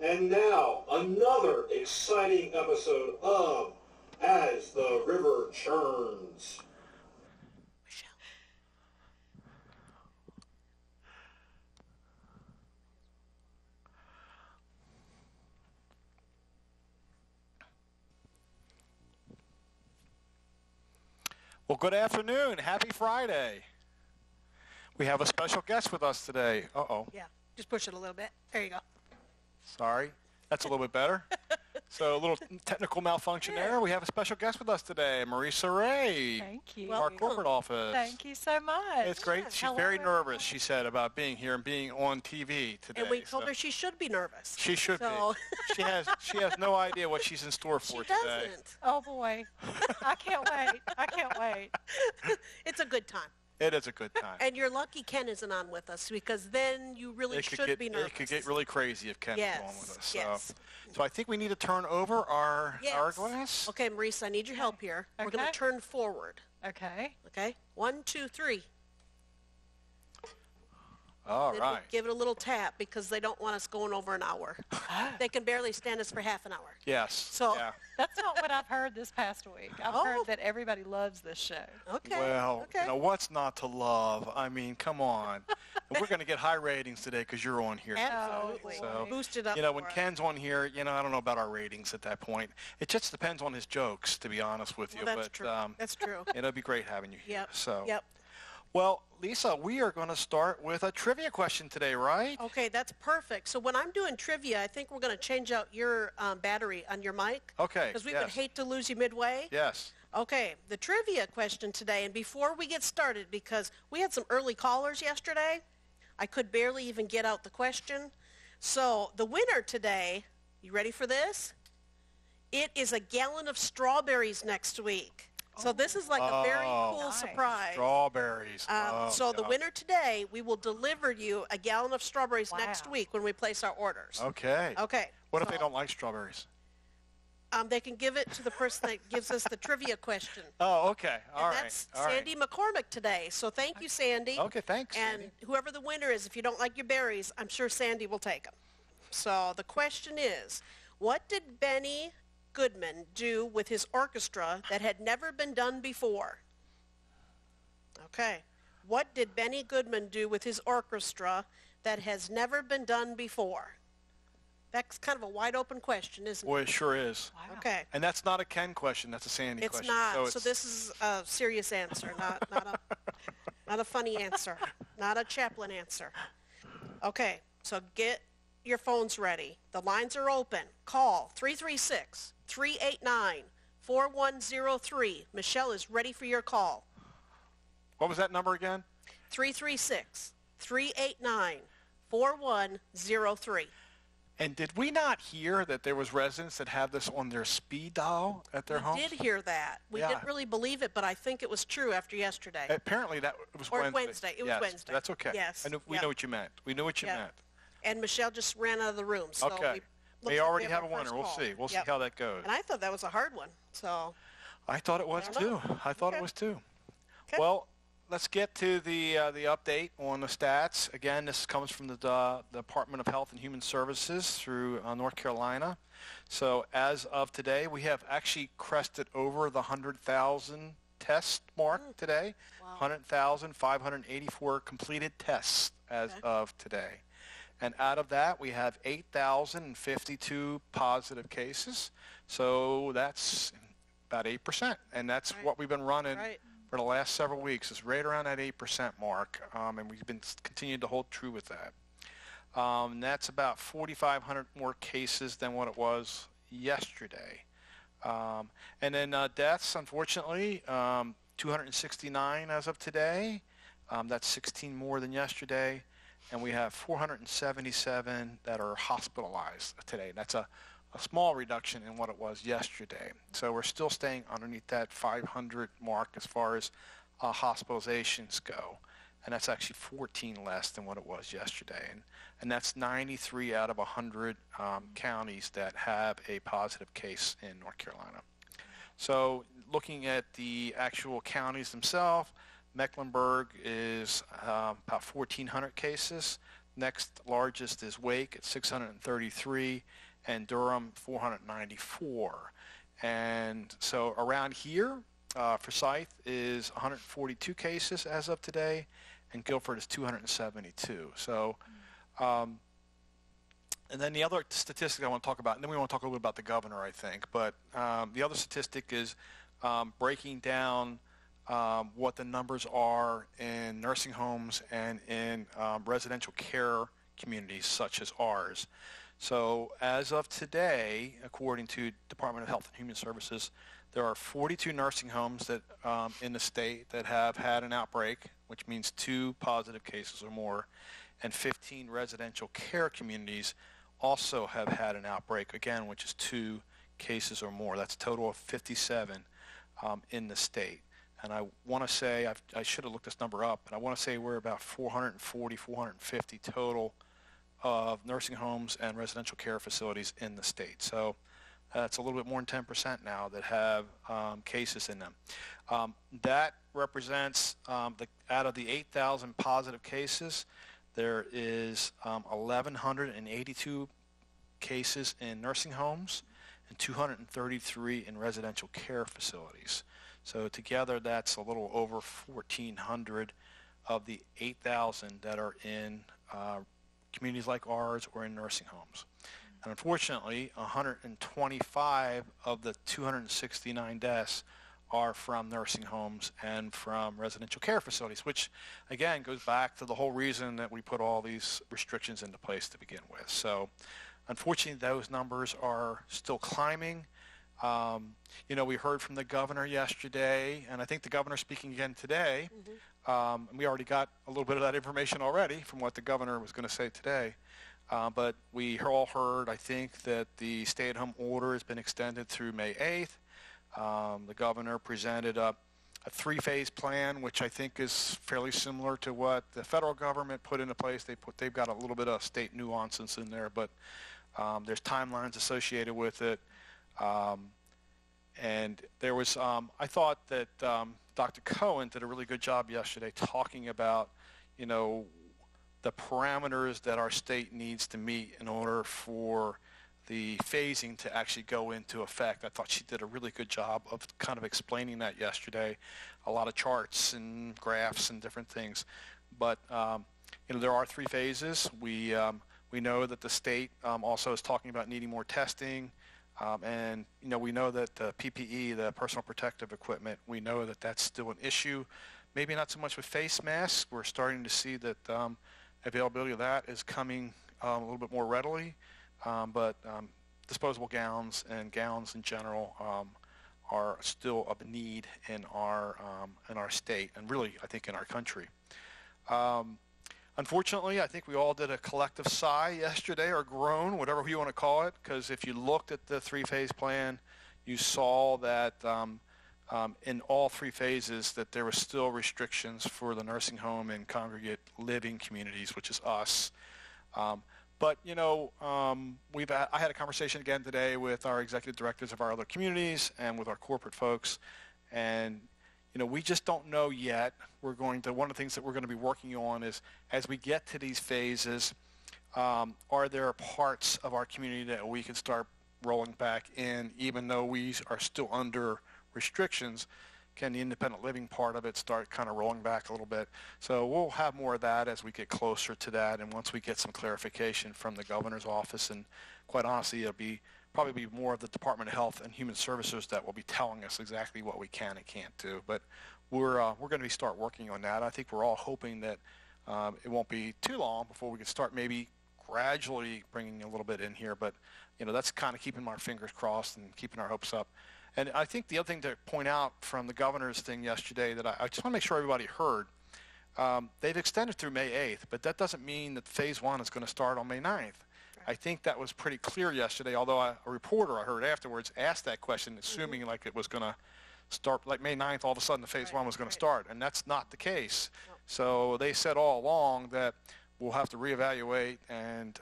And now, another exciting episode of As the River Churns. Well, good afternoon. Happy Friday. We have a special guest with us today. Uh-oh. Yeah, just push it a little bit. There you go. Sorry. That's a little bit better. So a little technical malfunction there. We have a special guest with us today, Marisa Ray. Thank you. From our corporate office. Thank you so much. It's great. She's very nervous, she said, about being here and being on TV today. And we told her she should be nervous. She should be. She has no idea what she's in store for today. She doesn't. Oh, boy. I can't wait. I can't wait. It's a good time. It is a good time. And you're lucky Ken isn't on with us, because then you really should be nervous. It could get really crazy if Ken was on with us. Yes. So I think we need to turn over our hourglass. Okay, Marisa, I need your help here. Okay. We're going to turn forward. Okay. Okay? 1, 2, 3. All Then right. we'll give it a little tap, because they don't want us going over an hour. They can barely stand us for half an hour. Yes. So, yeah. That's not what I've heard this past week. I've heard that everybody loves this show. okay. Well, okay. you know, what's not to love? I mean, come on. We're going to get high ratings today because you're on here. Absolutely. So, Boost it up. you know, when for us. Ken's on here, you know, I don't know about our ratings at that point. It just depends on his jokes, to be honest with you. Well, that's but, true. That's true. It'll be great having you here. Yep. So, Yep. Well, Lisa, we are going to start with a trivia question today, right? Okay, that's perfect. So when I'm doing trivia, I think we're going to change out your battery on your mic. Okay. Because we would hate to lose you midway. Yes. Okay, the trivia question today, and before we get started, because we had some early callers yesterday, I could barely even get out the question. So the winner today, you ready for this? It is a gallon of strawberries next week. So this is like a very cool surprise. Strawberries. So the winner today, we will deliver you a gallon of strawberries next week when we place our orders. Okay. Okay. What if they don't like strawberries? They can give it to the person that gives us the trivia question. Oh, okay. All And right. that's All right. Sandy McCormick today. So thank you, Sandy. Okay, thanks, And Sandy. whoever the winner is, if you don't like your berries, I'm sure Sandy will take them. So the question is, what did Benny Goodman do with his orchestra that had never been done before? Okay. What did Benny Goodman do with his orchestra that has never been done before? That's kind of a wide open question, isn't Boy, it? it sure is. Wow. Okay. And that's not a Ken question. That's a Sandy It's question. not. So this is a serious answer, not a funny answer, not a Chaplin answer. Okay, so get your phones ready. The lines are open. Call 336-389-4103. Michelle is ready for your call. What was that number again? 336-389-4103. And did we not hear that there was residents that have this on their speed dial at their homes? We did hear that. We Yeah. didn't really believe it, but I think it was true after yesterday. Apparently that was Or Wednesday. Wednesday. It was Yes, Wednesday. That's okay. Yes. We know what you meant. We knew what you Yep. meant. And Michelle just ran out of the room. So Okay. They already have a winner. We'll see. We'll see how that goes. And I thought that was a hard one. So, I thought it was I don't too. I thought it Okay. was too. Okay. Well, let's get to the update on the stats. Again, this comes from the Department of Health and Human Services through North Carolina. So as of today, we have actually crested over the 100,000 test mark today. Wow. 100,584 completed tests as of today. And out of that, we have 8,052 positive cases. So that's about 8%. And that's what we've been running for the last several weeks, is right around that 8% mark. And we've been continuing to hold true with that. That's about 4,500 more cases than what it was yesterday. And then deaths, unfortunately, 269 as of today. That's 16 more than yesterday. And we have 477 that are hospitalized today. That's a small reduction in what it was yesterday. So we're still staying underneath that 500 mark as far as hospitalizations go. And that's actually 14 less than what it was yesterday. And that's 93 out of 100 counties that have a positive case in North Carolina. So looking at the actual counties themselves, Mecklenburg is about 1,400 cases. Next largest is Wake at 633, and Durham 494. And so around here, Forsyth is 142 cases as of today, and Guilford is 272. So, and then the other statistic I want to talk about, and then we want to talk a little bit about the governor, I think. But the other statistic is breaking down what the numbers are in nursing homes and in residential care communities such as ours. So as of today, according to Department of Health and Human Services, there are 42 nursing homes that in the state that have had an outbreak, which means 2 positive cases or more, and 15 residential care communities also have had an outbreak, again, which is 2 cases or more. That's a total of 57 in the state. And I want to say, I should have looked this number up, but I want to say we're about 440, 450 total of nursing homes and residential care facilities in the state. So that's a little bit more than 10% now that have cases in them. That represents, out of the 8,000 positive cases, there is 1,182 cases in nursing homes and 233 in residential care facilities. So together, that's a little over 1,400 of the 8,000 that are in communities like ours or in nursing homes. And unfortunately, 125 of the 269 deaths are from nursing homes and from residential care facilities, which again goes back to the whole reason that we put all these restrictions into place to begin with. So unfortunately, those numbers are still climbing. We heard from the governor yesterday, and I think the governor's speaking again today. We already got a little bit of that information already from what the governor was going to say today. But we all heard, I think, that the stay-at-home order has been extended through May 8th. The governor presented a 3-phase plan, which I think is fairly similar to what the federal government put into place. They've got a little bit of state nuances in there, but there's timelines associated with it. And there was, I thought that Dr. Cohen did a really good job yesterday talking about, the parameters that our state needs to meet in order for the phasing to actually go into effect. I thought she did a really good job of kind of explaining that yesterday, a lot of charts and graphs and different things. But, there are 3 phases. We know that the state also is talking about needing more testing. And, we know that the PPE, the personal protective equipment, we know that that's still an issue. Maybe not so much with face masks. We're starting to see that availability of that is coming a little bit more readily. But disposable gowns and gowns in general are still a need in our state and really, I think, in our country. Unfortunately, I think we all did a collective sigh yesterday, or groan, whatever you want to call it, because if you looked at the 3-phase plan, you saw that in all 3 phases that there were still restrictions for the nursing home and congregate living communities, which is us. But, I had a conversation again today with our executive directors of our other communities and with our corporate folks, and we just don't know yet. One of the things that we're going to be working on is, as we get to these phases, are there parts of our community that we can start rolling back in, even though we are still under restrictions? Can the independent living part of it start kind of rolling back a little bit? So we'll have more of that as we get closer to that, and once we get some clarification from the governor's office. And quite honestly, it'll probably be more of the Department of Health and Human Services that will be telling us exactly what we can and can't do. But we're going to start working on that. I think we're all hoping that it won't be too long before we can start maybe gradually bringing a little bit in here. But that's kind of keeping our fingers crossed and keeping our hopes up. And I think the other thing to point out from the governor's thing yesterday that I just want to make sure everybody heard, they've extended through May 8th, but that doesn't mean that phase 1 is going to start on May 9th. I think that was pretty clear yesterday, although a reporter I heard afterwards asked that question, assuming like it was going to start, like May 9th, all of a sudden the phase 1 was going to start, and that's not the case. So they said all along that we'll have to reevaluate, and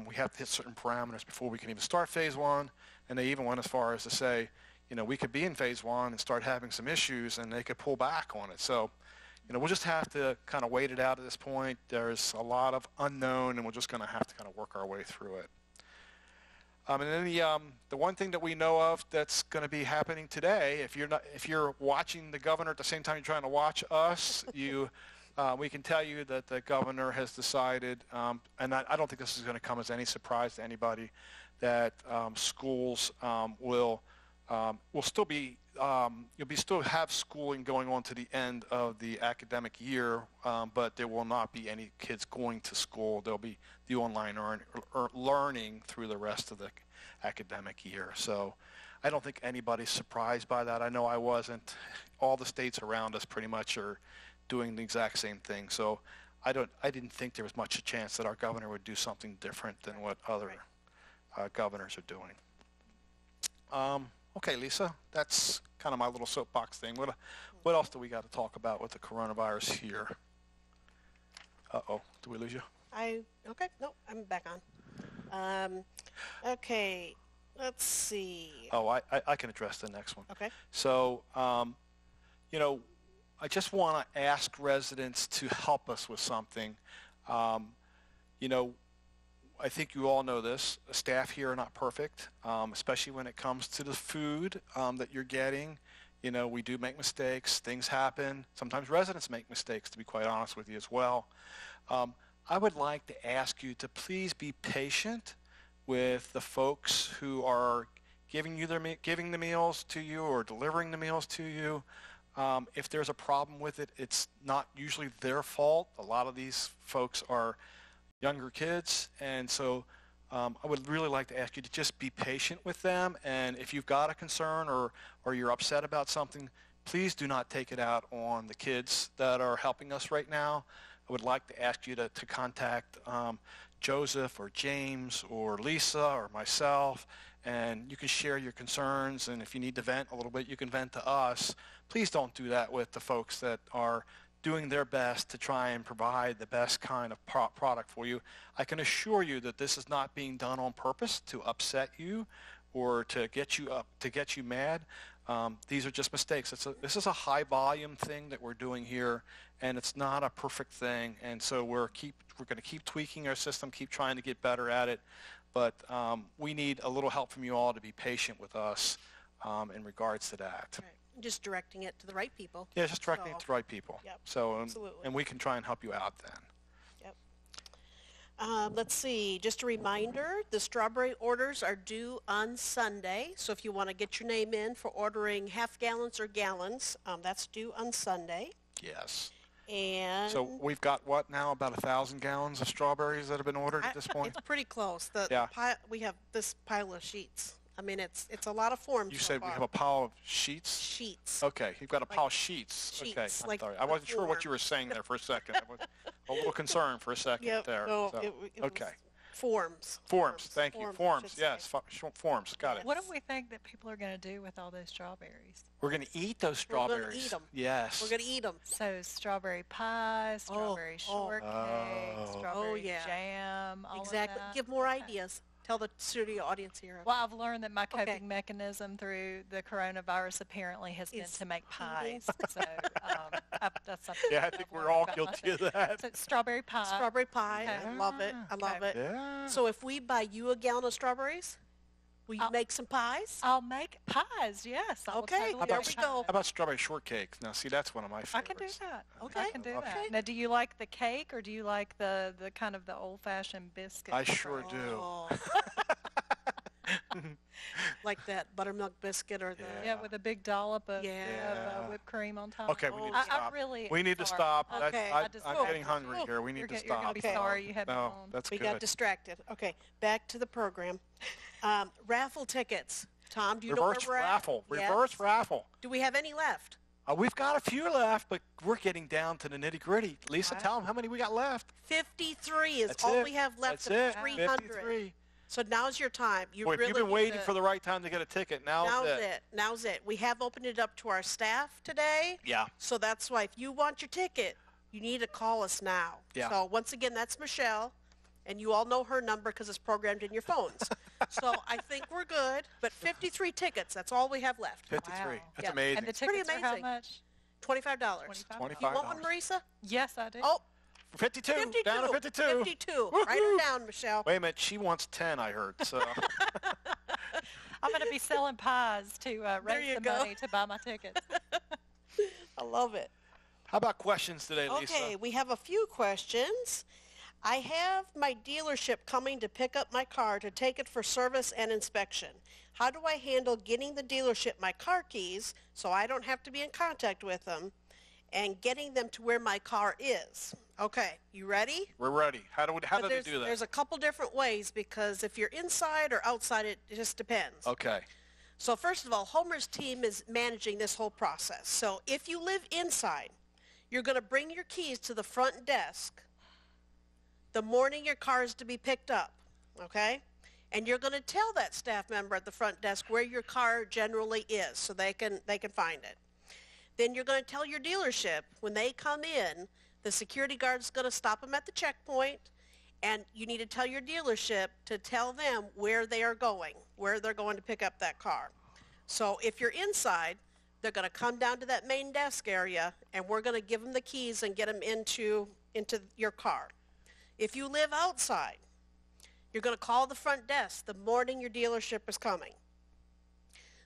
we have to hit certain parameters before we can even start phase 1, and they even went as far as to say, we could be in phase 1 and start having some issues, and they could pull back on it. So, we'll just have to kind of wait it out at this point. There's a lot of unknown, and we're just going to have to kind of work our way through it. And then the one thing that we know of that's going to be happening today, if you're watching the governor at the same time you're trying to watch us, we can tell you that the governor has decided, and I don't think this is going to come as any surprise to anybody, that schools will still be you'll still have schooling going on to the end of the academic year, but there will not be any kids going to school. There'll be the online learning through the rest of the academic year. So I don't think anybody's surprised by that. I know I wasn't. All the states around us pretty much are doing the exact same thing. So I didn't think there was much a chance that our governor would do something different than what other governors are doing. Okay, Lisa, that's kind of my little soapbox thing. What else do we got to talk about with the coronavirus here? Uh-oh, did we lose you? Okay, no, I'm back on. Okay, let's see. Oh, I can address the next one. Okay. So, I just want to ask residents to help us with something. I think you all know this. Staff here are not perfect, especially when it comes to the food that you're getting. We do make mistakes. Things happen. Sometimes residents make mistakes, to be quite honest with you as well. I would like to ask you to please be patient with the folks who are giving the meals to you or delivering the meals to you. If there's a problem with it, it's not usually their fault. A lot of these folks are younger kids, and so I would really like to ask you to just be patient with them, and if you've got a concern or you're upset about something, please do not take it out on the kids that are helping us right now. I would like to ask you to contact Joseph or James or Lisa or myself, and you can share your concerns, and if you need to vent a little bit, you can vent to us. Please don't do that with the folks that are doing their best to try and provide the best kind of product for you. I can assure you that this is not being done on purpose to upset you or to get you mad. These are just mistakes. This is a high volume thing that we're doing here, and it's not a perfect thing. And so we're going to keep tweaking our system, keep trying to get better at it. But we need a little help from you all to be patient with us in regards to that. Right. Just directing it to the right people. Yeah, just directing it to the right people. Yep, so, absolutely. And we can try and help you out then. Yep. Let's see. Just a reminder, the strawberry orders are due on Sunday. So if you want to get your name in for ordering half gallons or gallons, that's due on Sunday. Yes. And so we've got what now? About 1,000 gallons of strawberries that have been ordered at this point? It's pretty close. We have this pile of sheets. I mean, it's a lot of forms. You so said far. we have a pile of sheets? Sheets. Okay, you've got a pile of sheets. Okay, I'm sorry. I wasn't sure what you were saying there for a second. I was a little concerned for a second there. No, so, it okay. Forms. Forms, thank you. Forms, yes, forms, got it. What do we think that people are going to do with all those strawberries? We're going to eat those strawberries. We're going to eat them. Yes. We're going to eat them. So strawberry pie, strawberry shortcake, strawberry jam, all exactly. of that. Give more ideas. Tell the studio audience here. Well, I've learned that my coping mechanism through the coronavirus apparently has been to make pies. So that's something. Yeah, I think we're all guilty of that. So strawberry pie. Strawberry pie. Okay. I love it. I love it. Yeah. So if we buy you a gallon of strawberries, will you make some pies? I'll make pies, yes. Okay, there we go. How about strawberry shortcake? Now, see, that's one of my favorites. I can do that. Okay. I can do that. Now, do you like the cake or do you like the kind of the old-fashioned biscuit? I sure do. Oh. Like that buttermilk biscuit or the... Yeah, with a big dollop of whipped cream on top. Okay, we need to stop. We need to stop. Okay. I'm getting hungry here. We need to stop. You're going to be sorry you had me on. That's We good. got distracted. Okay, back to the program. Raffle tickets. Tom, do you know where Reverse we're at? raffle. Yes. Reverse raffle. Do we have any left? We've got a few left, but we're getting down to the nitty-gritty. Lisa, tell them how many we got left. 53 is That's all it. we have left That's of it. 300. 53. So now's your time. You Boy, if really you've been need waiting to- for the right time to get a ticket, now's it. Now's it. We have opened it up to our staff today. Yeah. So that's why if you want your ticket, you need to call us now. Yeah. So once again, that's Michelle, and you all know her number because it's programmed in your phones. So I think we're good. But 53 tickets, that's all we have left. 53. Wow. That's Yeah. amazing. And the pretty tickets are how amazing. much? $25. $25. You want one, Marisa? Yes, I do. Oh, 52. 52. Down to 52. 52. Write her down, Michelle. Wait a minute. She wants 10, I heard. So I'm going to be selling pies to raise you the go. money to buy my tickets. I love it. how about questions today, Lisa? Okay, we have a few questions. I have my dealership coming to pick up my car to take it for service and inspection. How do I handle getting the dealership my car keys so I don't have to be in contact with them and getting them to where my car is? Okay, you ready? We're ready. How do they do that? There's a couple different ways because if you're inside or outside, it just depends. Okay. So first of all, Homer's team is managing this whole process. So if you live inside, you're going to bring your keys to the front desk the morning your car is to be picked up, okay? And you're going to tell that staff member at the front desk where your car generally is so they can find it. Then you're going to tell your dealership when they come in, the security guard's going to stop them at the checkpoint, and you need to tell your dealership to tell them where they are going, where they're going to pick up that car. So if you're inside, they're going to come down to that main desk area, and we're going to give them the keys and get them into your car. If you live outside, you're going to call the front desk the morning your dealership is coming.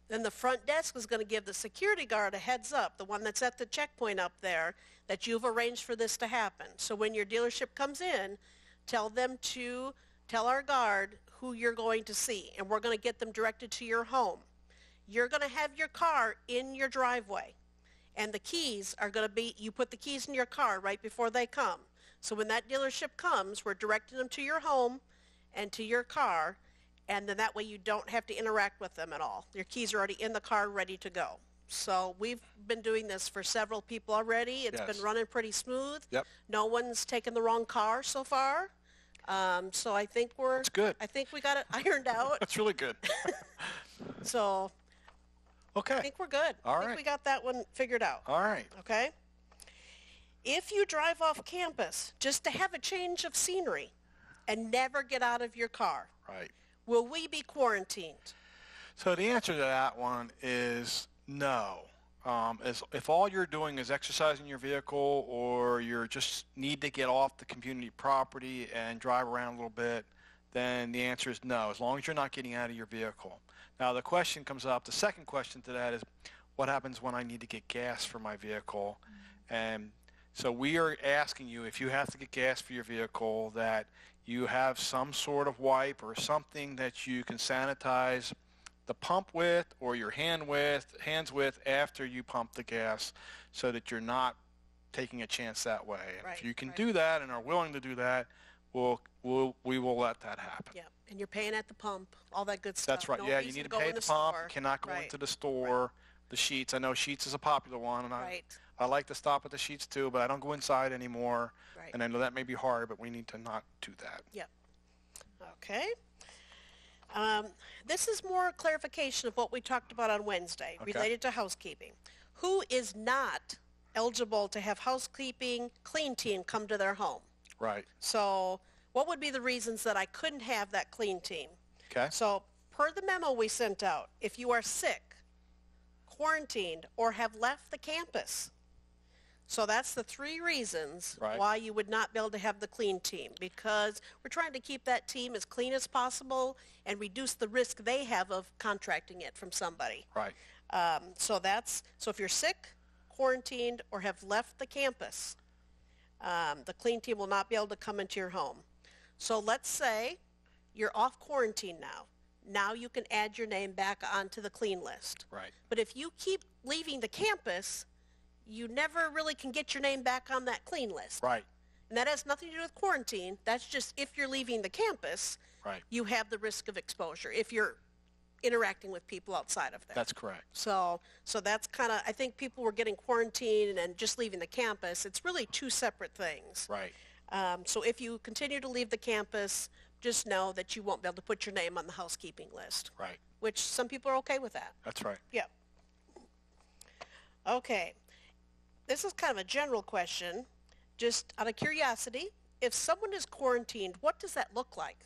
Then the front desk is going to give the security guard a heads up, the one that's at the checkpoint up there, that you've arranged for this to happen. So when your dealership comes in, tell them to tell our guard who you're going to see, and we're going to get them directed to your home. You're going to have your car in your driveway, and the keys are going to be, you put the keys in your car right before they come. So when that dealership comes, we're directing them to your home and to your car, and then that way you don't have to interact with them at all. Your keys are already in the car ready to go. So we've been doing this for several people already. It's been running pretty smooth. Yep. No one's taken the wrong car so far. So I think That's good. I think we got it ironed out. That's really good. So Okay. I think we're good. All I think right. we got that one figured out. All right. Okay? If you drive off campus just to have a change of scenery and never get out of your car, Right. will we be quarantined? So the answer to that one is no. If all you're doing is exercising your vehicle or you just need to get off the community property and drive around a little bit, then the answer is no, as long as you're not getting out of your vehicle. Now the question comes up, the second question to that is, what happens when I need to get gas for my vehicle? And so we are asking you, if you have to get gas for your vehicle, that you have some sort of wipe or something that you can sanitize the pump with or your hands with after you pump the gas, so that you're not taking a chance that way. And Right, if you can right. do that and are willing to do that, we will let that happen. Yeah, and you're paying at the pump, all that good stuff. That's right. No Yeah, you reason need to go pay in the pump. store. You cannot go Right. into the store. The Sheets. I know Sheets is a popular one, and Right. I like to stop at the Sheets too, but I don't go inside anymore. Right. And I know that may be hard, but we need to not do that. Yep. Okay. This is more clarification of what we talked about on Wednesday Okay. related to housekeeping. Who is not eligible to have housekeeping clean team come to their home? Right. So what would be the reasons that I couldn't have that clean team? Okay. So per the memo we sent out, if you are sick, quarantined, or have left the campus, so that's the three reasons Right. why you would not be able to have the clean team, because we're trying to keep that team as clean as possible and reduce the risk they have of contracting it from somebody. Right. So if you're sick, quarantined, or have left the campus, the clean team will not be able to come into your home. So let's say you're off quarantine now. Now you can add your name back onto the clean list. Right. But if you keep leaving the campus, you never really can get your name back on that clean list. Right. And that has nothing to do with quarantine. That's just if you're leaving the campus, Right. you have the risk of exposure if you're interacting with people outside of there. That's correct. So that's kind of, I think people were getting quarantined and just leaving the campus. It's really two separate things. Right. So if you continue to leave the campus, just know that you won't be able to put your name on the housekeeping list, Right. which some people are okay with that. That's right. Yeah. Okay. This is kind of a general question. Just out of curiosity, if someone is quarantined, what does that look like?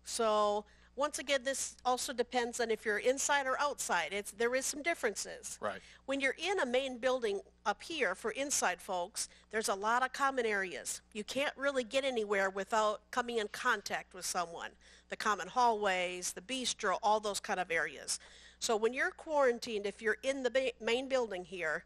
So Once again, this also depends on if you're inside or outside. There is some differences. Right. When you're in a main building up here for inside folks, there's a lot of common areas. You can't really get anywhere without coming in contact with someone. The common hallways, the bistro, all those kind of areas. So when you're quarantined, if you're in the main building here,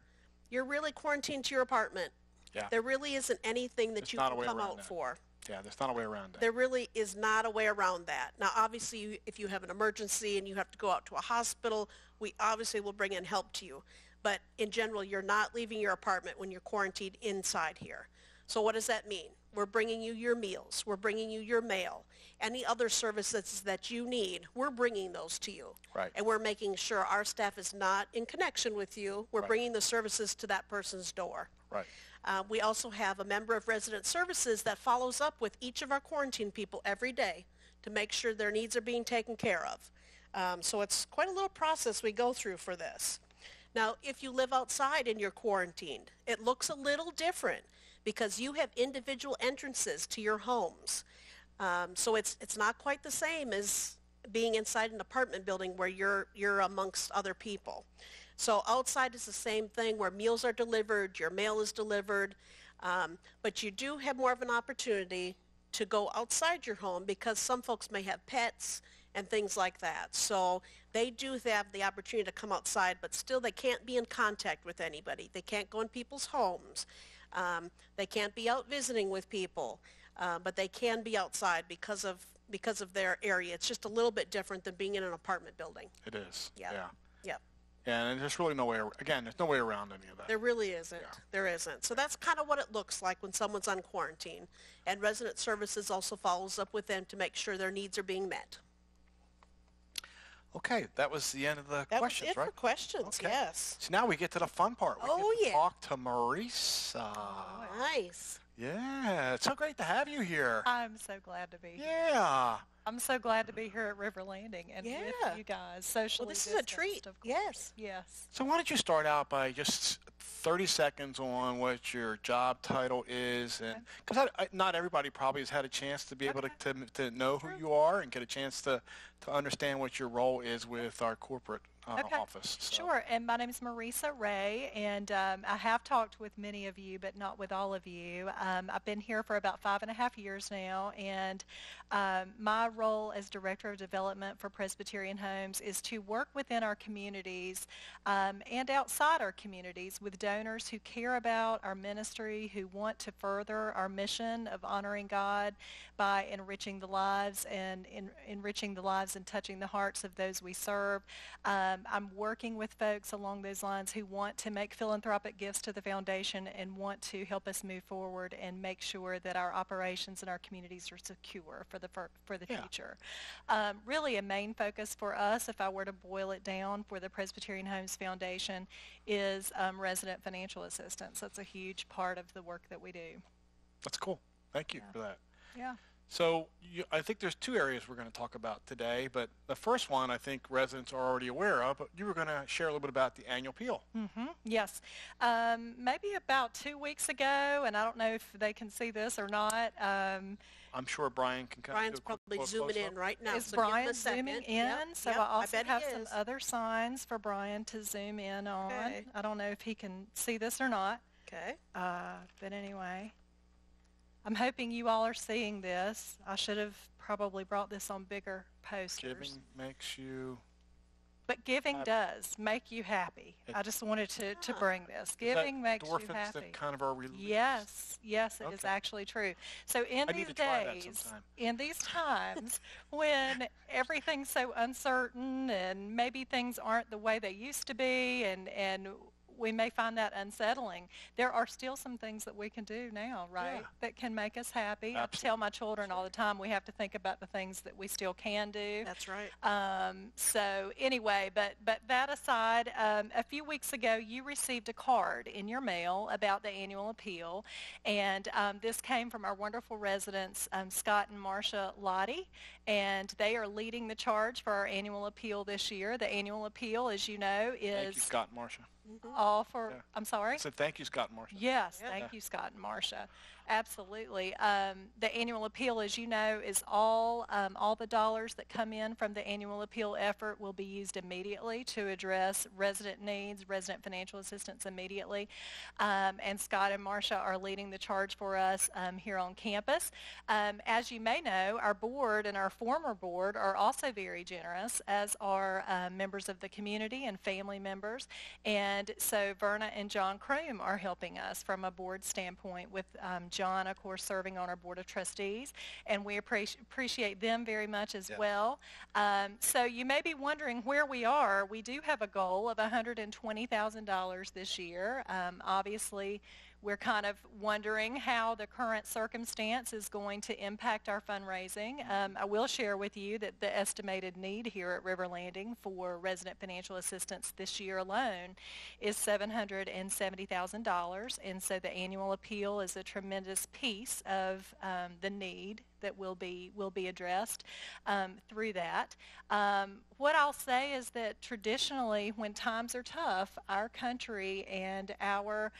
you're really quarantined to your apartment. Yeah. There really isn't anything that you can come out for. Yeah, there's not a way around that. There really is not a way around that. Now, obviously, if you have an emergency and you have to go out to a hospital, we obviously will bring in help to you. But in general, you're not leaving your apartment when you're quarantined inside here. So what does that mean? We're bringing you your meals. We're bringing you your mail. Any other services that you need, we're bringing those to you. Right. And we're making sure our staff is not in connection with you. We're bringing the services to that person's door. Right. We also have a member of resident services that follows up with each of our quarantine people every day to make sure their needs are being taken care of. So it's quite a little process we go through for this. Now, if you live outside and you're quarantined, it looks a little different because you have individual entrances to your homes. So it's not quite the same as being inside an apartment building where you're amongst other people. So outside is the same thing where meals are delivered, your mail is delivered, but you do have more of an opportunity to go outside your home because some folks may have pets and things like that. So they do have the opportunity to come outside, but still they can't be in contact with anybody. They can't go in people's homes. They can't be out visiting with people, but they can be outside because of their area. It's just a little bit different than being in an apartment building. It is. Yeah. Yeah. Yep. And there's really no way, again, there's no way around any of that. There really isn't. Yeah. There isn't. So that's kind of what it looks like when someone's on quarantine. And resident services also follows up with them to make sure their needs are being met. Okay, that was the end of the questions, That was it right? for questions, Okay. yes. So now we get to the fun part. We Oh, get to yeah. talk to Marisa. Nice. Yeah, it's so great to have you here. I'm so glad to be here. Yeah. I'm so glad to be here at River Landing and Yeah. with you guys, socially Well, this is a distanced, treat. of course. Yes. Yes. So why don't you start out by just 30 seconds on what your job title is, and because not everybody probably has had a chance to be able to know who you are and get a chance to understand what your role is with our corporate office. So. Sure, and my name is Marisa Ray, and I have talked with many of you, but not with all of you. I've been here for about 5.5 years now, and my role as Director of Development for Presbyterian Homes is to work within our communities and outside our communities with donors who care about our ministry, who want to further our mission of honoring God by enriching the lives and enriching the lives and touching the hearts of those we serve. I'm working with folks along those lines who want to make philanthropic gifts to the foundation and want to help us move forward and make sure that our operations and our communities are secure for the future. Really a main focus for us, if I were to boil it down for the Presbyterian Homes Foundation, is resident financial assistance. That's a huge part of the work that we do. That's cool. Thank you for that. Yeah. So I think there's two areas we're going to talk about today, but the first one I think residents are already aware of, but you were going to share a little bit about the annual appeal. Mm-hmm. Yes. Maybe about 2 weeks ago, and I don't know if they can see this or not. I'm sure Brian can kind Brian's of do a probably zooming in right now. Is so give him a Brian second. zooming in? Yep, So yep, I also bet he have some is. other signs for Brian to zoom in on. Okay. I don't know if he can see this or not. Okay. But anyway, I'm hoping you all are seeing this. I should have probably brought this on bigger posters. Giving makes you... But giving does make you happy. I just wanted to bring this. Giving makes you endorphins happy. that kind of are released? Yes, it is actually true. So in I these need to try that days, sometime. in these times when everything's so uncertain and maybe things aren't the way they used to be and we may find that unsettling, there are still some things that we can do now, right, that can make us happy. Absolutely. I tell my children all the time we have to think about the things that we still can do. That's right. So anyway, but that aside, a few weeks ago you received a card in your mail about the annual appeal, and this came from our wonderful residents, Scott and Marcia Lottie, and they are leading the charge for our annual appeal this year. The annual appeal, as you know, is Thank you, Scott and Marcia. all for, Yeah. I'm sorry? I said thank you, Scott and Marcia. Yes, Yeah. thank you, Scott and Marcia. Absolutely. The annual appeal, as you know, is all the dollars that come in from the annual appeal effort will be used immediately to address resident needs, resident financial assistance immediately. And Scott and Marcia are leading the charge for us here on campus. As you may know, our board and our former board are also very generous, as are members of the community and family members. And so Verna and John Kroom are helping us from a board standpoint, with John, of course, serving on our Board of Trustees, and we appreciate them very much as well. So you may be wondering where we are. We do have a goal of $120,000 this year. Obviously, we're kind of wondering how the current circumstance is going to impact our fundraising. I will share with you that the estimated need here at River Landing for resident financial assistance this year alone is $770,000, and so the annual appeal is a tremendous piece of the need that will be addressed through that. What I'll say is that traditionally, when times are tough, our country and our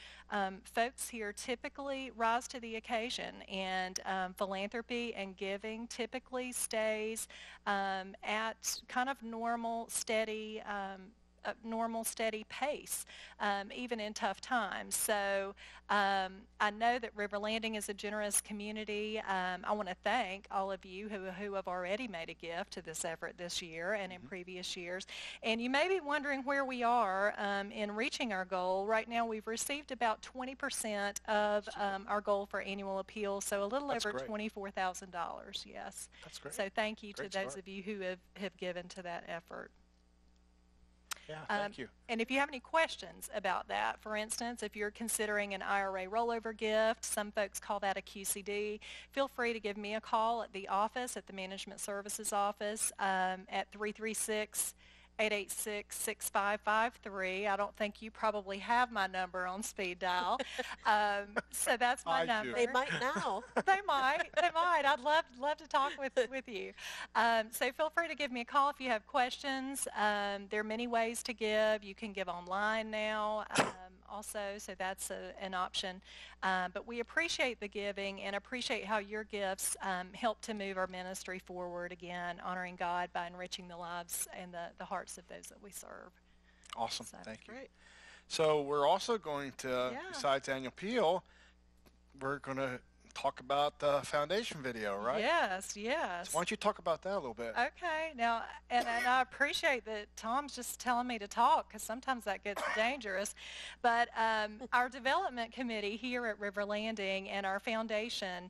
folks here typically rise to the occasion, and philanthropy and giving typically stays at kind of normal, steady pace, even in tough times. So I know that River Landing is a generous community. I want to thank all of you who have already made a gift to this effort this year and in previous years. And you may be wondering where we are in reaching our goal. Right now we've received about 20% of our goal for annual appeal, so a little over $24,000, yes. That's great. So thank you to Great those start. of you who have given to that effort. Yeah, thank you. And if you have any questions about that, for instance, if you're considering an IRA rollover gift, some folks call that a QCD, feel free to give me a call at the office, at the Management Services office, at 336-886-6553. I don't think you probably have my number on speed dial. So that's my number. They might now. They might. I'd love to talk with you. So feel free to give me a call if you have questions. There are many ways to give. You can give online now also, so that's an option. But we appreciate the giving and appreciate how your gifts help to move our ministry forward, again, honoring God by enriching the lives and the hearts of those that we serve. Awesome. So, Thank you. Great. So we're also going to, besides annual appeal, we're going to talk about the foundation video, right? Yes. So why don't you talk about that a little bit? Okay. Now, and I appreciate that Tom's just telling me to talk, because sometimes that gets dangerous. But our development committee here at River Landing and our foundation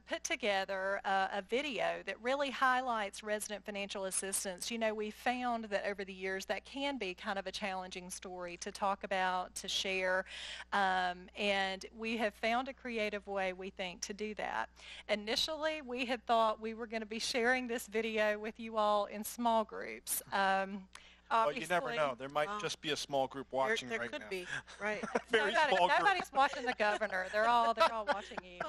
put together a video that really highlights resident financial assistance. You know, we found that over the years that can be kind of a challenging story to talk about, to share, and we have found a creative way, we think, to do that. Initially, we had thought we were going to be sharing this video with you all in small groups. Well, you never know. There might just be a small group watching there right could now. be, right. Very small group. Nobody's watching the governor. They're all watching you.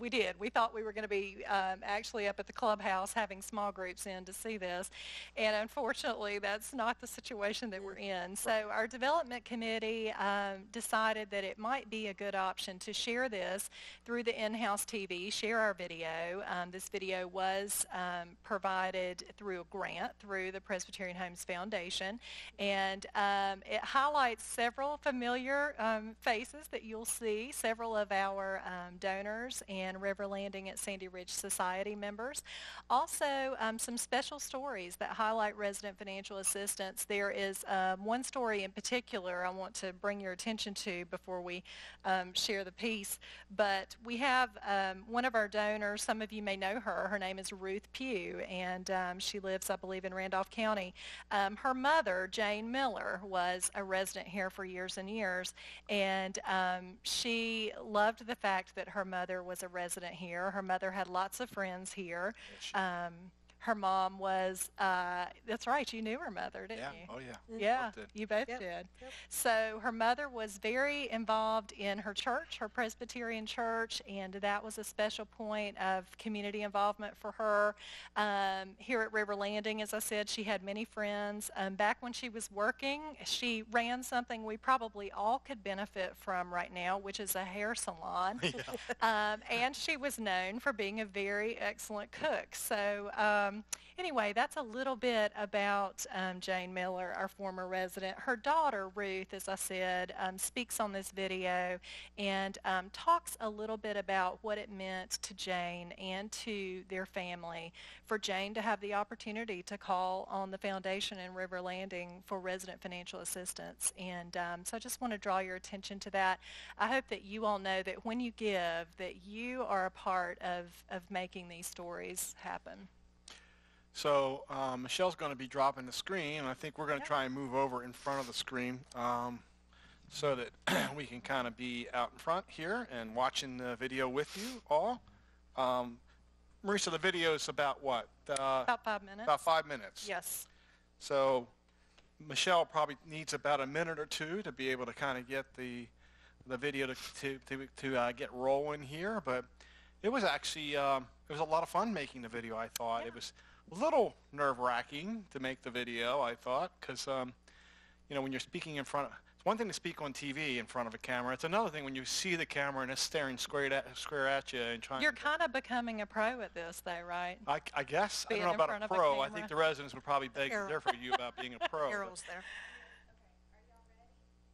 We did. We thought we were going to be actually up at the clubhouse having small groups in to see this. And unfortunately, that's not the situation that we're in. So our development committee decided that it might be a good option to share this through the in-house TV, share our video. This video was provided through a grant through the Presbyterian Homes Foundation. And it highlights several familiar faces that you'll see, several of our donors and River Landing at Sandy Ridge Society members. Also, some special stories that highlight resident financial assistance. There is one story in particular I want to bring your attention to before we share the piece. But we have one of our donors, some of you may know her. Her name is Ruth Pugh, and she lives, I believe, in Randolph County. Her mother, Jane Miller, was a resident here for years and years, and she loved the fact that her mother was a resident here. Her mother had lots of friends here. her mom was, that's right, you knew her mother, didn't Yeah. you? Oh, yeah. Yeah, Both did. you both Yep. did. Yep. So her mother was very involved in her church, her Presbyterian church, and that was a special point of community involvement for her. Here at River Landing, as I said, she had many friends. Back when she was working, she ran something we probably all could benefit from right now, which is a hair salon. And she was known for being a very excellent cook. So anyway, that's a little bit about Jane Miller, our former resident. Her daughter, Ruth, as I said, speaks on this video and talks a little bit about what it meant to Jane and to their family for Jane to have the opportunity to call on the foundation in River Landing for resident financial assistance. And so I just want to draw your attention to that. I hope that you all know that when you give, that you are a part of making these stories happen. So Michelle's going to be dropping the screen, and I think we're going to try and move over in front of the screen so that we can kind of be out in front here and watching the video with you all. Marisa, the video is about what? About 5 minutes. About 5 minutes. Yes. So Michelle probably needs about a minute or two to be able to kind of get the video to get rolling here. But it was actually it was a lot of fun making the video. I thought it was a little nerve-wracking to make the video. I thought because you know, when you're speaking in front of, it's one thing to speak on TV in front of a camera. It's another thing when you see the camera and it's staring square at you and trying. You're kind of becoming a pro at this, though, right? I guess. I Being don't know in about front a of a pro. I camera. think the residents would probably beg to differ with you about being a pro. Arrows there.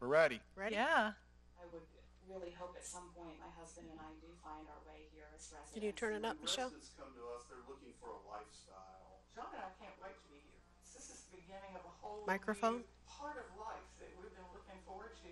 We're ready. Ready? Yeah. I would really hope at some point my husband and I do find our way here as residents. Can you turn it up, Michelle? Residents come to us, they're looking for a lifestyle. John and I can't wait to be here. This is the beginning of a whole Microphone? new part of life that we've been looking forward to.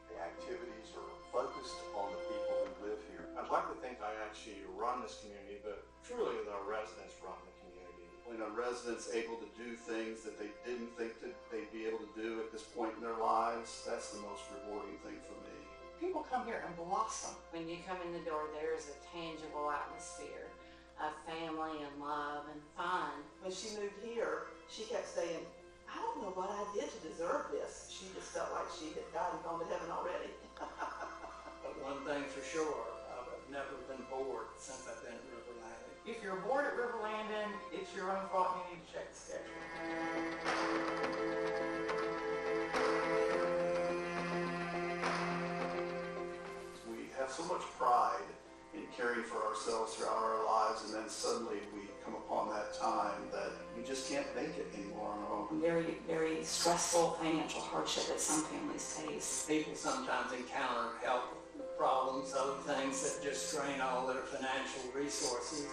The activities are focused on the people who live here. I'd like to think I actually run this community, but truly the residents run the community. When a resident's able to do things that they didn't think that they'd be able to do at this point in their lives, that's the most rewarding thing for me. People come here and blossom. When you come in the door, there is a tangible atmosphere of family and love and fun. When she moved here, she kept saying, I don't know what I did to deserve this. She just felt like she had died and gone to heaven already. But one thing for sure, I've never been bored since I've been at River Landing. If you're bored at River Landing, it's your own fault and you need to check the schedule. We have so much pride in caring for ourselves throughout our lives, and then suddenly we come upon that time that we just can't make it anymore on our own. Very, very stressful financial hardship that some families face. People sometimes encounter health problems, other things that just drain all their financial resources.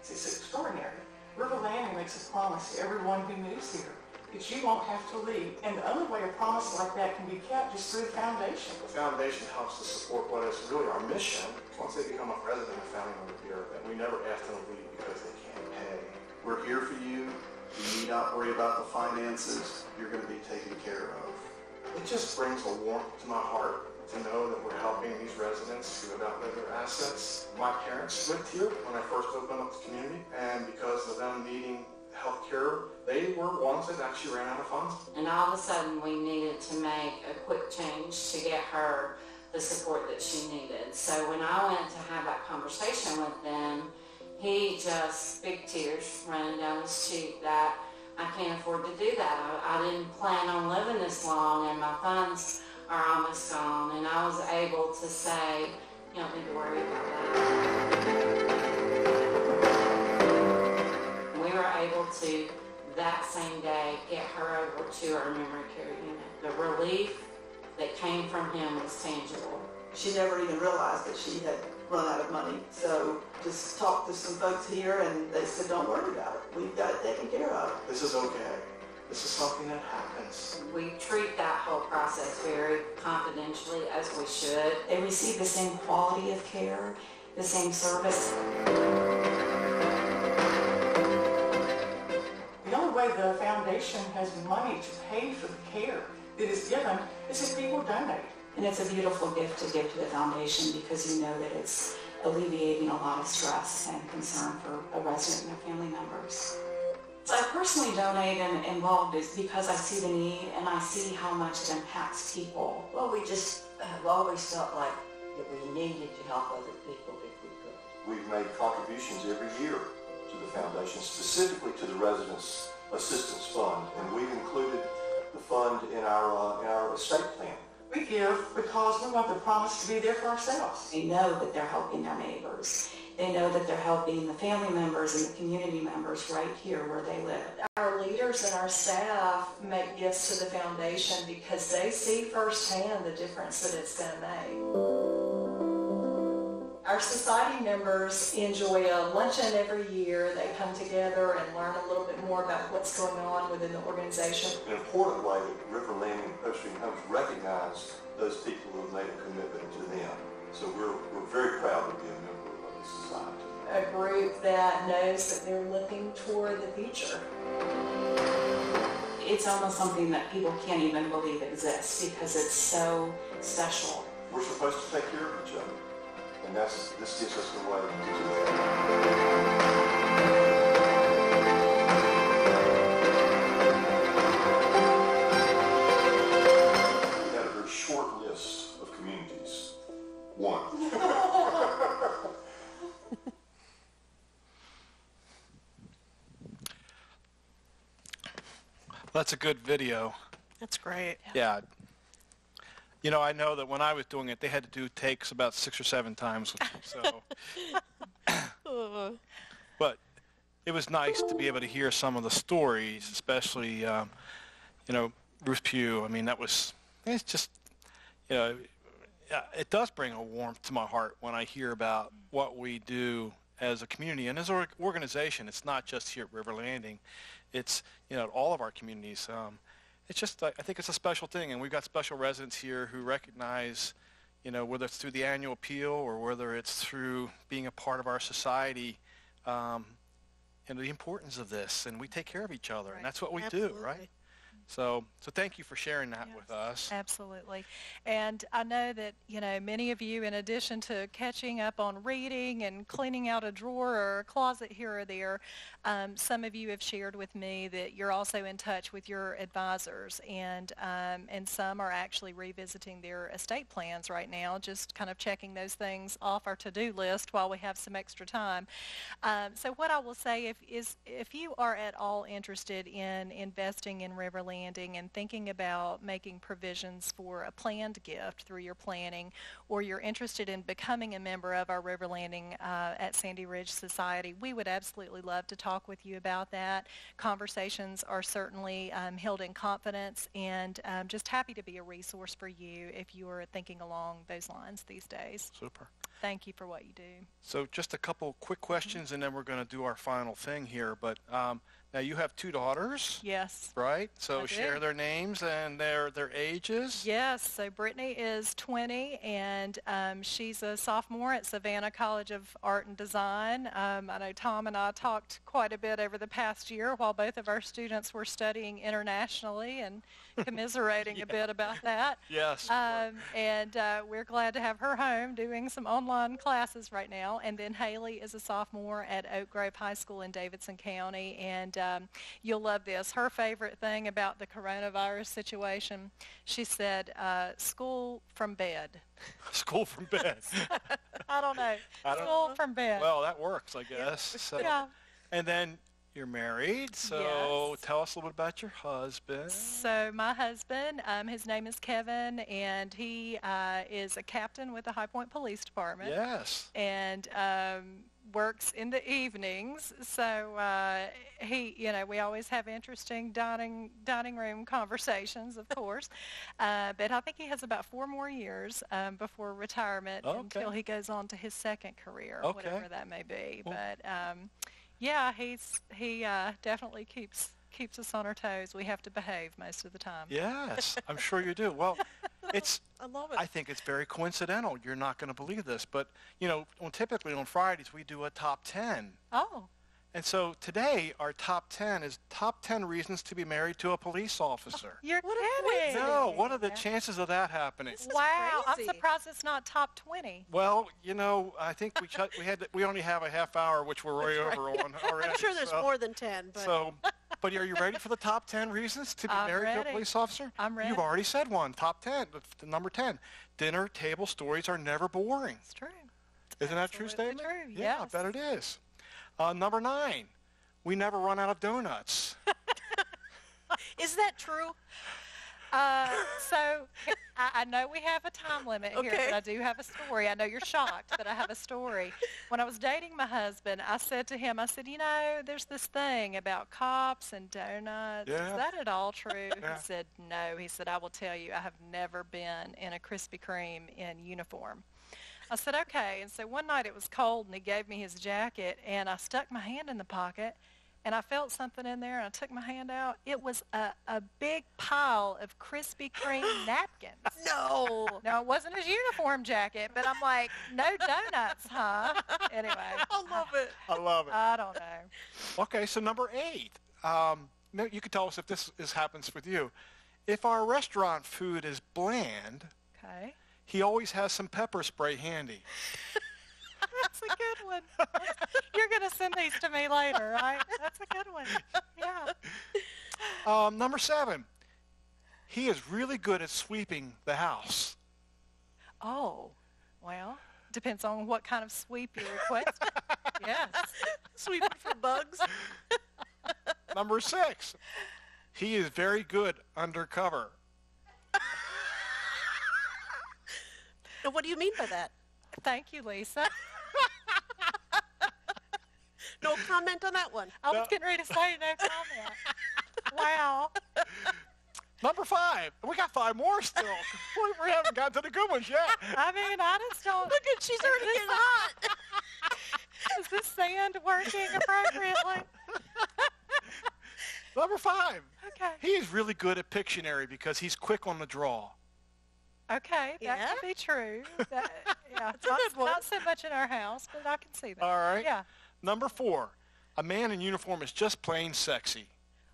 It's extraordinary. River Landing makes a promise to everyone who moves here that you won't have to leave. And the only way a promise like that can be kept is through the foundation. The foundation helps to support what is really our mission. Once they become a resident of family member here, and we never ask them to leave because they can't pay. We're here for you. You need not worry about the finances. You're going to be taken care of. It just brings a warmth to my heart to know that we're helping these residents who have outlived their assets. My parents lived here when I first opened up the community, and because of them needing health care, they were ones that actually ran out of funds. And all of a sudden, we needed to make a quick change to get her the support that she needed. So when I went to have that conversation with them, he just, big tears running down his cheek that I can't afford to do that. I didn't plan on living this long, and my funds are almost gone. And I was able to say, you don't need to worry about that. We were able to, that same day, get her over to our memory care unit. The relief that came from him was tangible. She never even realized that she had run out of money. So just talked to some folks here and they said, don't worry about it. We've got it taken care of. This is okay. This is something that happens. We treat that whole process very confidentially, as we should. They receive the same quality of care, the same service. The only way the foundation has money to pay for the care that is given is if people donate. And it's a beautiful gift to give to the foundation because you know that it's alleviating a lot of stress and concern for a resident and their family members. So I personally donate and involved is because I see the need and I see how much it impacts people. Well, we just have always felt like that we needed to help other people if we could. We've made contributions every year to the foundation, specifically to the Residents Assistance Fund, and we've included the fund in our estate plan. We give because we want the promise to be there for ourselves. They know that they're helping their neighbors. They know that they're helping the family members and the community members right here where they live. Our leaders and our staff make gifts to the foundation because they see firsthand the difference that it's going to make. Our society members enjoy a luncheon every year. They come together and learn a little bit more about what's going on within the organization. An important way that River Landing and Post Street Homes recognize those people who have made a commitment to them. So we're very proud to be a member of this society. A group that knows that they're looking toward the future. It's almost something that people can't even believe exists because it's so special. We're supposed to take care of each other, and this gives us the way to do that. We had a very short list of communities. One. That's a good video. That's great. Yeah. You know, I know that when I was doing it, they had to do takes about 6 or 7 times with me. So, but it was nice to be able to hear some of the stories, especially, you know, Ruth Pugh. I mean, it's just, you know, it does bring a warmth to my heart when I hear about what we do as a community and as an organization. It's not just here at River Landing. It's, you know, all of our communities. It's just, I think it's a special thing, and we've got special residents here who recognize, you know, whether it's through the annual appeal or whether it's through being a part of our society, and the importance of this, and we take care of each other, and that's what we do, right? So thank you for sharing that with us. Absolutely. And I know that, you know, many of you, in addition to catching up on reading and cleaning out a drawer or a closet here or there, some of you have shared with me that you're also in touch with your advisors, and some are actually revisiting their estate plans right now, just kind of checking those things off our to-do list while we have some extra time. So what I will say is if you are at all interested in investing in River Landing and thinking about making provisions for a planned gift through your planning, or you're interested in becoming a member of our River Landing at Sandy Ridge Society, we would absolutely love to talk with you about that. Conversations are certainly held in confidence, and just happy to be a resource for you if you are thinking along those lines these days. Super. Thank you for what you do. So just a couple quick questions, and then we're going to do our final thing here. But now you have 2 daughters. Yes. Right? So I share do. their names and their ages. Yes. So Brittany is 20, and she's a sophomore at Savannah College of Art and Design. I know Tom and I talked quite a bit over the past year while both of our students were studying internationally and commiserating a bit about that. Yes. And we're glad to have her home doing some online classes right now. And then Haley is a sophomore at Oak Grove High School in Davidson County. And you'll love this. Her favorite thing about the coronavirus situation, she said, school from bed. School from bed. I don't know. School from bed. Well, that works, I guess. So, yeah. And then you're married, so Yes. tell us a little bit about your husband. So my husband, his name is Kevin, and he is a captain with the High Point Police Department. Yes. And works in the evenings. So he, you know, we always have interesting dining room conversations, of course. But I think he has about 4 more years before retirement until he goes on to his second career, whatever that may be. Cool. But yeah, he definitely keeps keeps us on our toes. We have to behave most of the time. Yes, I'm sure you do. Well, I love it. I think it's very coincidental. You're not going to believe this, but, typically on Fridays we do a top 10. Oh. And so today our top 10 is top 10 reasons to be married to a police officer. You're What a kidding. coincidence. No, what are the chances of that happening? Wow, I'm crazy. surprised it's not top 20. Well, I think we only have a half hour, which we're way over on already. I'm sure there's more than 10, but But are you ready for the top 10 reasons to be I'm married to ready. a police officer? I'm ready. You've already said one. Top 10. The number 10. Dinner table stories are never boring. It's true. Isn't that a true absolutely statement? true, Yeah, I yes. bet it is. Number 9. We never run out of donuts. is that true? So I know we have a time limit here, Okay. but I do have a story. I know you're shocked, but I have a story. When I was dating my husband, I said to him, there's this thing about cops and donuts. Yeah. Is that at all true? Yeah. He said, no. He said, I will tell you, I have never been in a Krispy Kreme in uniform. I said, okay. And so one night it was cold, and he gave me his jacket, and I stuck my hand in the pocket, and I felt something in there, and I took my hand out. It was a big pile of Krispy Kreme napkins. No. No, it wasn't his uniform jacket, but I'm like, no donuts, huh? Anyway. I love it. I love it. I don't know. Okay, so number 8. No, you can tell us if this happens with you. If our restaurant food is bland, Okay. he always has some pepper spray handy. That's a good one. You're going to send these to me later, right? That's a good one. Yeah. Number 7. He is really good at sweeping the house. Oh, well, depends on what kind of sweep you request. Yes. Sweeping for bugs. Number 6. He is very good undercover. And what do you mean by that? Thank you, Lisa. No comment on that one. I was getting ready to say no comment. Wow. Number 5. We got 5 more still. We haven't gotten to the good ones yet. I mean, I just don't. Look at, she's already getting hot. Is this sand working appropriately? Number 5. Okay. He is really good at Pictionary because he's quick on the draw. Okay, that Yeah? could be true. Yeah, a good one. not so much in our house, but I can see that. All right. Yeah. Number 4. A man in uniform is just plain sexy.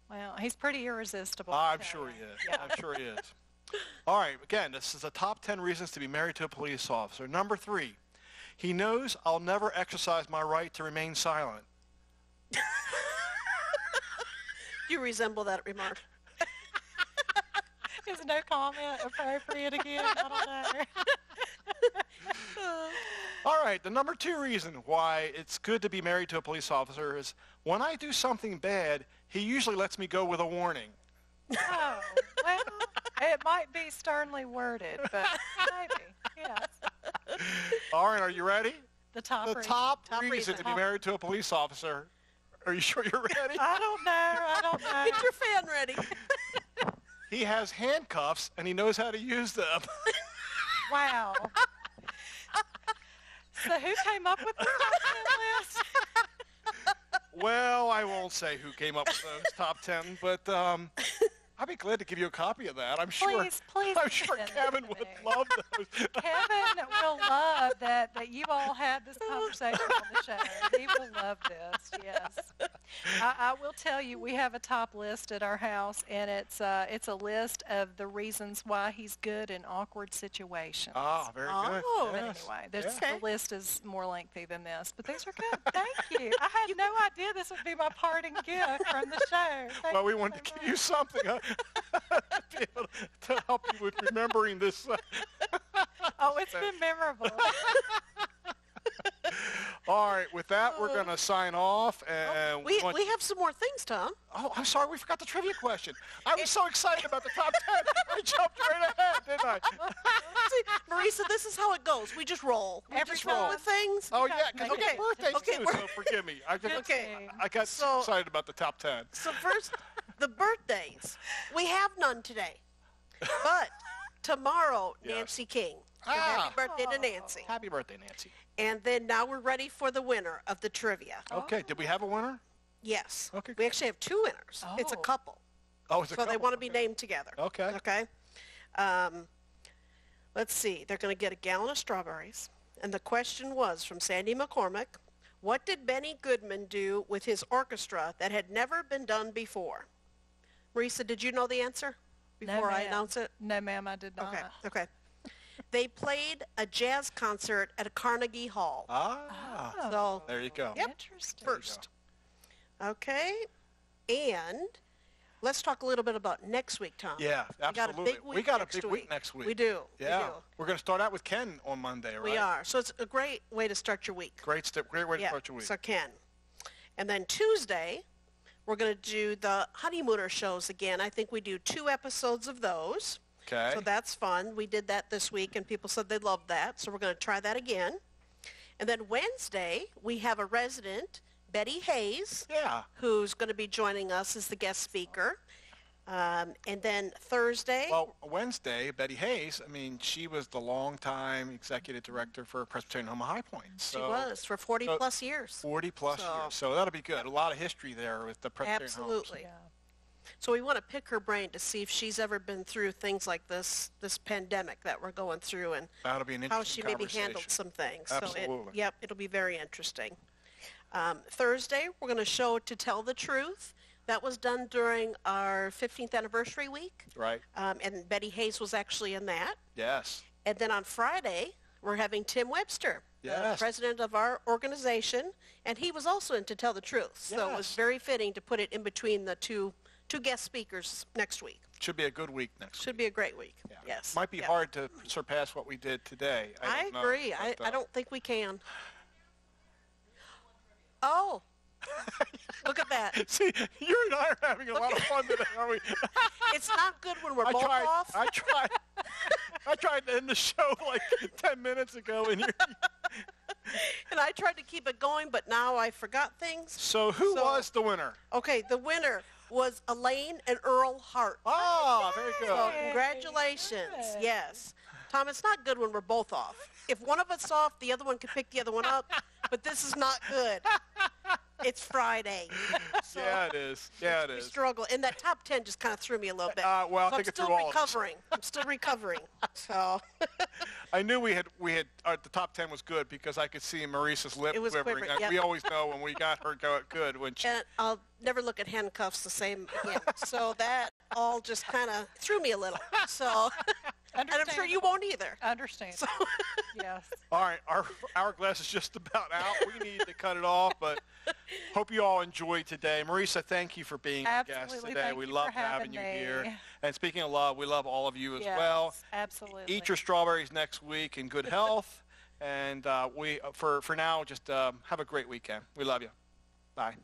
Well, he's pretty irresistible. I'm so, sure he is. Yeah. I'm sure he is. All right. Again, this is the top 10 reasons to be married to a police officer. Number 3. He knows I'll never exercise my right to remain silent. You resemble that remark. Is no comment appropriate again? I don't know. All right. The number 2 reason why it's good to be married to a police officer is when I do something bad, he usually lets me go with a warning. Oh, well, it might be sternly worded, but maybe, yes. All right. Are you ready? The top The reason. top Top reason reason. to be married to a police officer. Are you sure you're ready? I don't know. Get your fan ready. He has handcuffs and he knows how to use them. Wow. So who came up with the top 10 list? Well, I won't say who came up with those top 10, but I'd be glad to give you a copy of that. I'm sure. Please I'm sure send that Kevin to would me. love those. Kevin will love that you all had this conversation on the show. He will love this, yes. I will tell you, we have a top list at our house, and it's a list of the reasons why he's good in awkward situations. Ah, very good. Oh, But Yes. anyway, Okay. the list is more lengthy than this, but these are good. Thank you. I had no idea this would be my parting gift from the show. Thank Well, we you wanted so to give much. you something to be able to help you with remembering this. Oh, it's been memorable. All right, with that, we're going to sign off. And We have some more things, Tom. Oh, I'm sorry, we forgot the trivia question. I was so excited about the top 10, I jumped right ahead, didn't I? See, Marisa, this is how it goes. We just roll. We Every just roll time. with things. Oh, yeah, because Okay. it's birthdays, Okay, too, we're- so forgive me. I Okay. got So- excited about the top 10. So first, the birthdays. We have none today. But tomorrow, Yes. Nancy King. So Ah. happy birthday to Nancy. Happy birthday, Nancy. And then now we're ready for the winner of the trivia. Okay, did we have a winner? Yes. Okay. We actually have 2 winners. It's a Oh. couple. Oh, it's a So they couple. want to be named together. Okay. Okay. Let's see. They're going to get a gallon of strawberries. And the question was from Sandy McCormick, what did Benny Goodman do with his orchestra that had never been done before? Marisa, did you know the answer before I ma'am. announce it? No, ma'am, I did not. Okay. Okay. They played a jazz concert at Carnegie Hall. Ah, So, there you go. yep, Interesting. first. Okay. And let's talk a little bit about next week, Tom. Yeah, absolutely. We got a big week next week. We do. Yeah. We do. We're going to start out with Ken on Monday, right? We are. So it's a great way to start your week. Great way to start your week. So Ken. And then Tuesday, we're going to do the Honeymooner shows again. I think we do 2 episodes of those. Okay. So that's fun. We did that this week, and people said they loved that. So we're going to try that again. And then Wednesday, we have a resident, Betty Hayes, who's going to be joining us as the guest speaker. And then Thursday. Well, Wednesday, Betty Hayes, I mean, she was the longtime executive director for Presbyterian Home of High Point. She was for 40 plus years. 40 plus years. So that'll be good. A lot of history there with the Presbyterian Absolutely. Homes. So we want to pick her brain to see if she's ever been through things like this pandemic that we're going through, and that'll be an how she interesting maybe handled some things. Absolutely. So it'll be very interesting. Thursday, we're going to show To Tell the Truth. That was done during our 15th anniversary week. Right. And Betty Hayes was actually in that. Yes. And then on Friday, we're having Tim Webster, the president of our organization, and he was also in To Tell the Truth. So it was very fitting to put it in between the two guest speakers next week. Should be a good week next week. Should be a great week. Yeah. Yes. Might be hard to surpass what we did today. I agree. Know, I don't think we can. Oh. Look at that. See, you and I are having a lot of fun today, aren't we? It's not good when we're both off. I tried to end the show like 10 minutes ago, and and I tried to keep it going, but now I forgot things. So who was the winner? Okay, the winner was Elaine and Earl Hart. Oh, very good. So congratulations. Yes. Tom, it's not good when we're both off. If one of us is off, the other one can pick the other one up, but this is not good. It's Friday. So yeah, it is. Yeah, it is. We struggle. And that top 10 just kind of threw me a little bit. Well, so I'll I'm take it still through all recovering. I'm still recovering. So I knew we had the top 10 was good because I could see Marisa's lip quivering. Yep. We always know when we got her good when she. And I'll never look at handcuffs the same again. So that all just kind of threw me a little. So and I'm sure you won't either. I understand. So yes. All right, our hourglass is just about out. We need to cut it off, but hope you all enjoyed today. Marisa, thank you for being a guest today. Thank we you love for having you me. here. And speaking of love, we love all of you as Yes, well. Absolutely. Eat your strawberries next week in good health. And we, for now, just have a great weekend. We love you. Bye.